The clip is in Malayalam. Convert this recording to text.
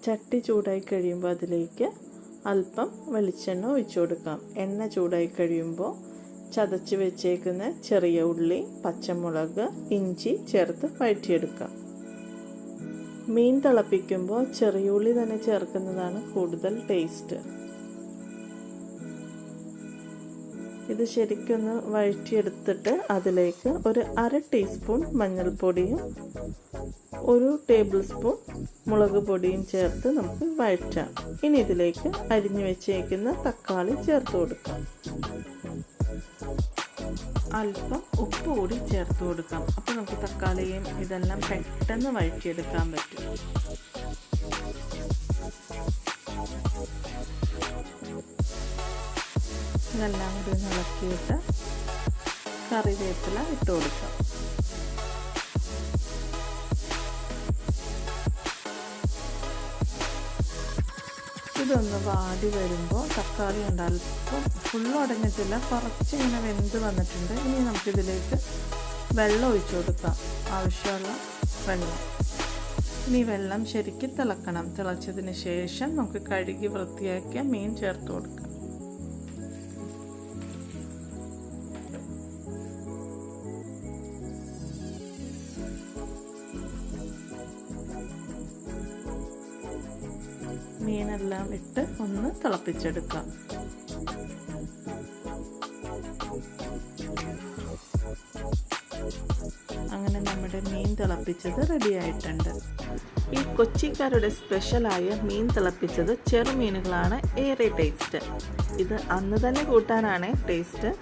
ചട്ടി ചൂടായി കഴിയുമ്പോൾ അതിലേക്ക് അല്പം വെളിച്ചെണ്ണ ഒഴിച്ചു കൊടുക്കാം. എണ്ണ ചൂടായി കഴിയുമ്പോൾ ചതച്ച് വെച്ചേക്കുന്ന ചെറിയ ഉള്ളി, പച്ചമുളക്, ഇഞ്ചി ചേർത്ത് വഴറ്റിയെടുക്കാം. മീൻ തിളപ്പിക്കുമ്പോൾ ചെറിയ ഉള്ളി തന്നെ ചേർക്കുന്നതാണ് കൂടുതൽ ടേസ്റ്റ്. ഇത് ശരിക്കൊന്ന് വഴറ്റിയെടുത്തിട്ട് അതിലേക്ക് ഒരു 1/2 ടീസ്പൂൺ മഞ്ഞൾപ്പൊടിയും 1 ടേബിൾ സ്പൂൺ മുളക് പൊടിയും ചേർത്ത് നമുക്ക് വഴറ്റാം. ഇനി ഇതിലേക്ക് അരിഞ്ഞു വെച്ചേക്കുന്ന തക്കാളി ചേർത്ത് കൊടുക്കാം. അല്പം ഉപ്പ് കൂടി ചേർത്ത് കൊടുക്കാം. അപ്പോൾ നമുക്ക് തക്കാളിയും ഇതെല്ലാം പെട്ടെന്ന് വഴറ്റിയെടുക്കാൻ പറ്റും. ഇതെല്ലാം കൂടി ഇളക്കിയിട്ട് കറിവേപ്പില ഇട്ട് കൊടുക്കാം. ഇതൊന്ന് വാടി വരുമ്പോൾ തക്കാളി ഉണ്ട് അല്പം ഫുള്ള് ഉടഞ്ഞിട്ടില്ല, കുറച്ചിങ്ങനെ വെന്ത് വന്നിട്ടുണ്ട്. ഇനി നമുക്കിതിലേക്ക് വെള്ളം ഒഴിച്ചു കൊടുക്കാം, ആവശ്യമുള്ള വെള്ളം. ഇനി വെള്ളം ശരിക്കും തിളക്കണം. തിളച്ചതിന് ശേഷം നമുക്ക് കഴുകി വൃത്തിയാക്കിയ മീൻ ചേർത്ത് കൊടുക്കാം. മീനെല്ലാം ഇട്ട് ഒന്ന് തിളപ്പിച്ചെടുക്കാം. അങ്ങനെ നമ്മുടെ മീൻ തിളപ്പിച്ചത് റെഡി ആയിട്ടുണ്ട്. ഈ കൊച്ചിക്കാരുടെ സ്പെഷ്യലായ മീൻ തിളപ്പിച്ചത് ചെറുമീനുകളാണ് ഏറെ ടേസ്റ്റ്. ഇത് അന്ന് തന്നെ കൂട്ടാനാണ് ടേസ്റ്റ്.